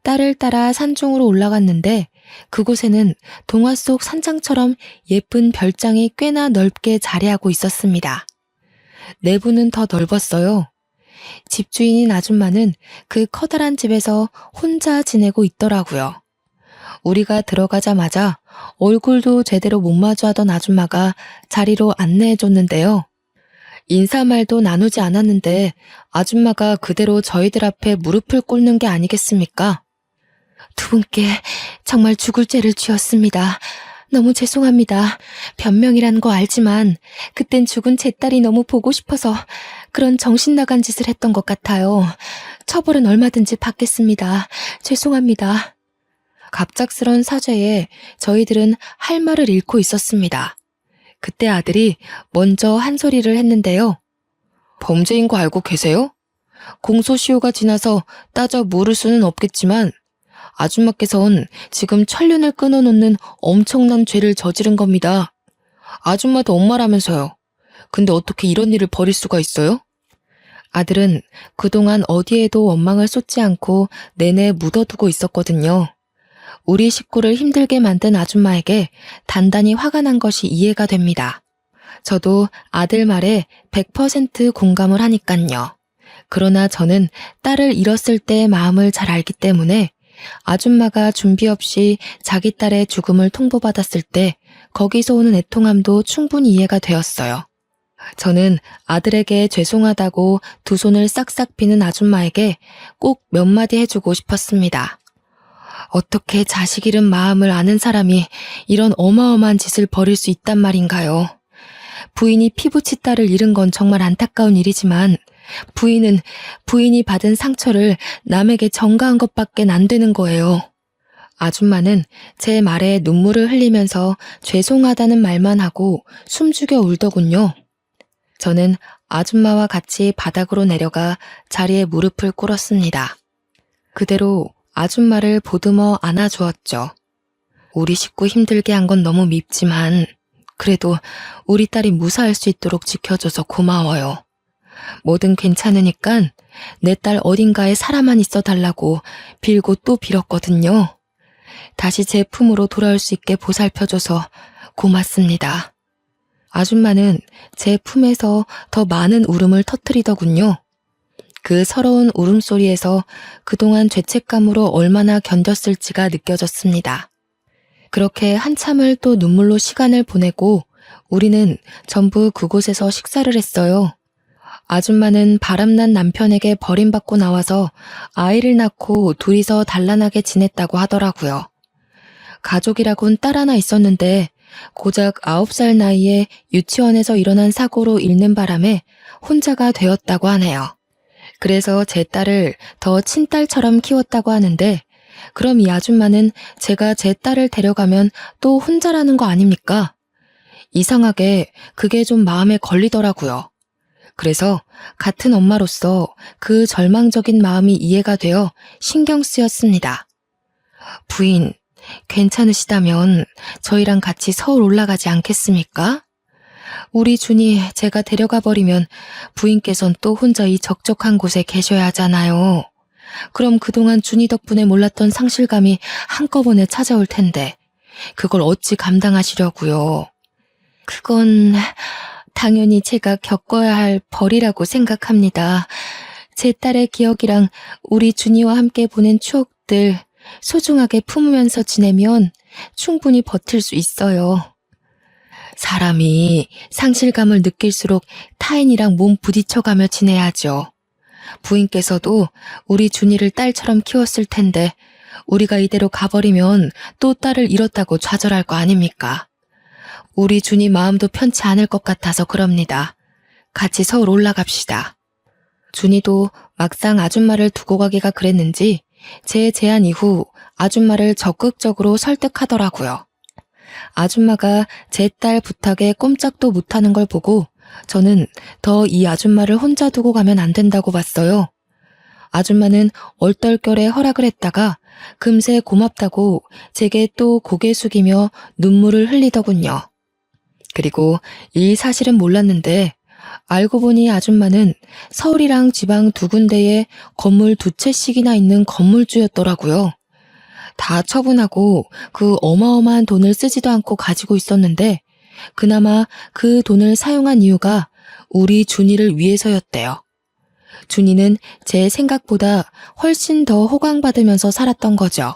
딸을 따라 산중으로 올라갔는데 그곳에는 동화 속 산장처럼 예쁜 별장이 꽤나 넓게 자리하고 있었습니다. 내부는 더 넓었어요. 집주인인 아줌마는 그 커다란 집에서 혼자 지내고 있더라고요. 우리가 들어가자마자 얼굴도 제대로 못 마주하던 아줌마가 자리로 안내해줬는데요. 인사말도 나누지 않았는데 아줌마가 그대로 저희들 앞에 무릎을 꿇는 게 아니겠습니까? 두 분께 정말 죽을 죄를 지었습니다. 너무 죄송합니다. 변명이란 거 알지만 그땐 죽은 제 딸이 너무 보고 싶어서 그런 정신 나간 짓을 했던 것 같아요. 처벌은 얼마든지 받겠습니다. 죄송합니다. 갑작스런 사죄에 저희들은 할 말을 잃고 있었습니다. 그때 아들이 먼저 한 소리를 했는데요. 범죄인 거 알고 계세요? 공소시효가 지나서 따져 물을 수는 없겠지만 아줌마께선 지금 천륜을 끊어놓는 엄청난 죄를 저지른 겁니다. 아줌마도 엄마라면서요. 근데 어떻게 이런 일을 벌일 수가 있어요? 아들은 그동안 어디에도 원망을 쏟지 않고 내내 묻어두고 있었거든요. 우리 식구를 힘들게 만든 아줌마에게 단단히 화가 난 것이 이해가 됩니다. 저도 아들 말에 100% 공감을 하니깐요. 그러나 저는 딸을 잃었을 때의 마음을 잘 알기 때문에 아줌마가 준비 없이 자기 딸의 죽음을 통보받았을 때 거기서 오는 애통함도 충분히 이해가 되었어요. 저는 아들에게 죄송하다고 두 손을 싹싹 비는 아줌마에게 꼭 몇 마디 해주고 싶었습니다. 어떻게 자식 잃은 마음을 아는 사람이 이런 어마어마한 짓을 벌일 수 있단 말인가요? 부인이 피부치 딸을 잃은 건 정말 안타까운 일이지만 부인이 받은 상처를 남에게 전가한 것밖엔 안 되는 거예요. 아줌마는 제 말에 눈물을 흘리면서 죄송하다는 말만 하고 숨죽여 울더군요. 저는 아줌마와 같이 바닥으로 내려가 자리에 무릎을 꿇었습니다. 그대로 아줌마를 보듬어 안아주었죠. 우리 식구 힘들게 한 건 너무 밉지만 그래도 우리 딸이 무사할 수 있도록 지켜줘서 고마워요. 뭐든 괜찮으니까 내 딸 어딘가에 살아만 있어 달라고 빌고 또 빌었거든요. 다시 제 품으로 돌아올 수 있게 보살펴줘서 고맙습니다. 아줌마는 제 품에서 더 많은 울음을 터뜨리더군요. 그 서러운 울음소리에서 그동안 죄책감으로 얼마나 견뎠을지가 느껴졌습니다. 그렇게 한참을 또 눈물로 시간을 보내고 우리는 전부 그곳에서 식사를 했어요. 아줌마는 바람난 남편에게 버림받고 나와서 아이를 낳고 둘이서 단란하게 지냈다고 하더라고요. 가족이라곤 딸 하나 있었는데 고작 9살 나이에 유치원에서 일어난 사고로 잃는 바람에 혼자가 되었다고 하네요. 그래서 제 딸을 더 친딸처럼 키웠다고 하는데 그럼 이 아줌마는 제가 제 딸을 데려가면 또 혼자라는 거 아닙니까? 이상하게 그게 좀 마음에 걸리더라고요. 그래서 같은 엄마로서 그 절망적인 마음이 이해가 되어 신경 쓰였습니다. 부인, 괜찮으시다면 저희랑 같이 서울 올라가지 않겠습니까? 우리 준이 제가 데려가 버리면 부인께선 또 혼자 이 적적한 곳에 계셔야 하잖아요. 그럼 그동안 준이 덕분에 몰랐던 상실감이 한꺼번에 찾아올 텐데 그걸 어찌 감당하시려고요. 그건 당연히 제가 겪어야 할 벌이라고 생각합니다. 제 딸의 기억이랑 우리 준이와 함께 보낸 추억들 소중하게 품으면서 지내면 충분히 버틸 수 있어요. 사람이 상실감을 느낄수록 타인이랑 몸 부딪혀가며 지내야죠. 부인께서도 우리 준이를 딸처럼 키웠을 텐데 우리가 이대로 가버리면 또 딸을 잃었다고 좌절할 거 아닙니까? 우리 준이 마음도 편치 않을 것 같아서 그럽니다. 같이 서울 올라갑시다. 준이도 막상 아줌마를 두고 가기가 그랬는지 제 제안 이후 아줌마를 적극적으로 설득하더라고요. 아줌마가 제 딸 부탁에 꼼짝도 못하는 걸 보고 저는 더 이 아줌마를 혼자 두고 가면 안 된다고 봤어요. 아줌마는 얼떨결에 허락을 했다가 금세 고맙다고 제게 또 고개 숙이며 눈물을 흘리더군요. 그리고 이 사실은 몰랐는데 알고 보니 아줌마는 서울이랑 지방 두 군데에 건물 2채씩이나 있는 건물주였더라고요. 다 처분하고 그 어마어마한 돈을 쓰지도 않고 가지고 있었는데 그나마 그 돈을 사용한 이유가 우리 준이를 위해서였대요. 준이는 제 생각보다 훨씬 더 호강받으면서 살았던 거죠.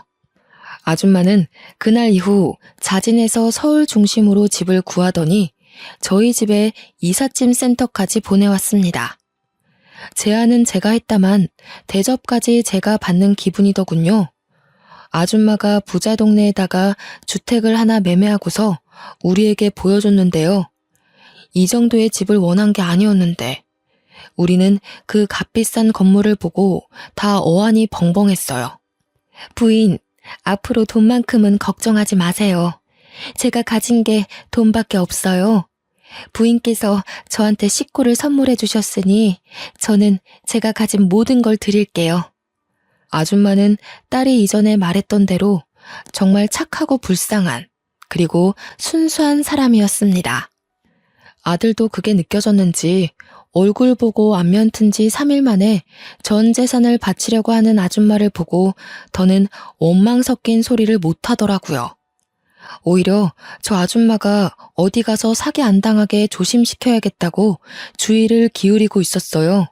아줌마는 그날 이후 자진해서 서울 중심으로 집을 구하더니 저희 집에 이삿짐 센터까지 보내왔습니다. 제안은 제가 했다만 대접까지 제가 받는 기분이더군요. 아줌마가 부자 동네에다가 주택을 하나 매매하고서 우리에게 보여줬는데요. 이 정도의 집을 원한 게 아니었는데 우리는 그 값비싼 건물을 보고 다 어안이 벙벙했어요. 부인, 앞으로 돈만큼은 걱정하지 마세요. 제가 가진 게 돈밖에 없어요. 부인께서 저한테 식구를 선물해 주셨으니 저는 제가 가진 모든 걸 드릴게요. 아줌마는 딸이 이전에 말했던 대로 정말 착하고 불쌍한 그리고 순수한 사람이었습니다. 아들도 그게 느껴졌는지 얼굴 보고 안면 튼 지 3일 만에 전 재산을 바치려고 하는 아줌마를 보고 더는 원망 섞인 소리를 못 하더라고요. 오히려 저 아줌마가 어디 가서 사기 안 당하게 조심시켜야겠다고 주의를 기울이고 있었어요.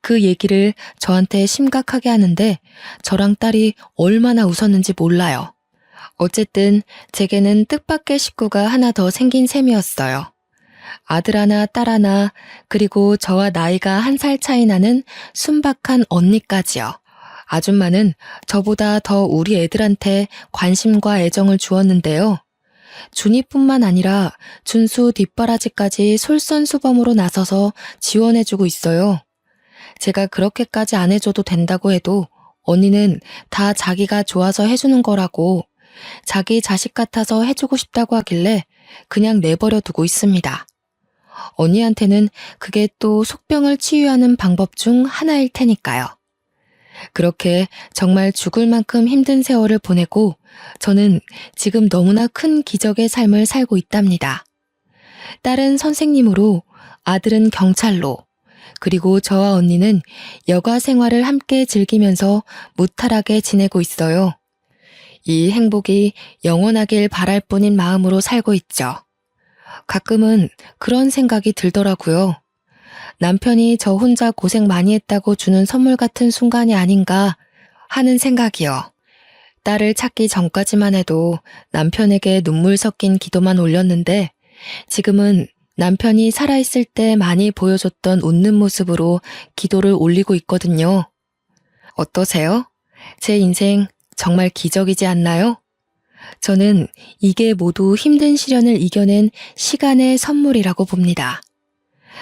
그 얘기를 저한테 심각하게 하는데 저랑 딸이 얼마나 웃었는지 몰라요. 어쨌든 제게는 뜻밖의 식구가 하나 더 생긴 셈이었어요. 아들 하나, 딸 하나, 그리고 저와 나이가 1살 차이 나는 순박한 언니까지요. 아줌마는 저보다 더 우리 애들한테 관심과 애정을 주었는데요. 준이뿐만 아니라 준수 뒷바라지까지 솔선수범으로 나서서 지원해주고 있어요. 제가 그렇게까지 안 해줘도 된다고 해도 언니는 다 자기가 좋아서 해주는 거라고 자기 자식 같아서 해주고 싶다고 하길래 그냥 내버려 두고 있습니다. 언니한테는 그게 또 속병을 치유하는 방법 중 하나일 테니까요. 그렇게 정말 죽을 만큼 힘든 세월을 보내고 저는 지금 너무나 큰 기적의 삶을 살고 있답니다. 딸은 선생님으로, 아들은 경찰로, 그리고 저와 언니는 여가 생활을 함께 즐기면서 무탈하게 지내고 있어요. 이 행복이 영원하길 바랄 뿐인 마음으로 살고 있죠. 가끔은 그런 생각이 들더라고요. 남편이 저 혼자 고생 많이 했다고 주는 선물 같은 순간이 아닌가 하는 생각이요. 딸을 찾기 전까지만 해도 남편에게 눈물 섞인 기도만 올렸는데 지금은 남편이 살아있을 때 많이 보여줬던 웃는 모습으로 기도를 올리고 있거든요. 어떠세요? 제 인생 정말 기적이지 않나요? 저는 이게 모두 힘든 시련을 이겨낸 시간의 선물이라고 봅니다.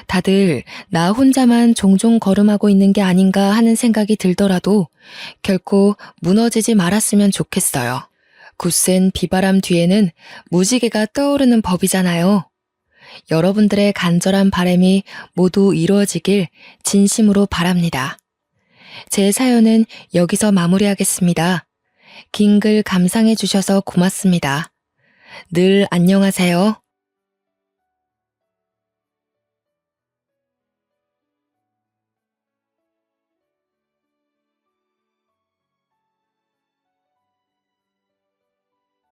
다들 나 혼자만 종종 걸음하고 있는 게 아닌가 하는 생각이 들더라도 결코 무너지지 말았으면 좋겠어요. 굳센 비바람 뒤에는 무지개가 떠오르는 법이잖아요. 여러분들의 간절한 바람이 모두 이루어지길 진심으로 바랍니다. 제 사연은 여기서 마무리하겠습니다. 긴 글 감상해 주셔서 고맙습니다. 늘 안녕하세요.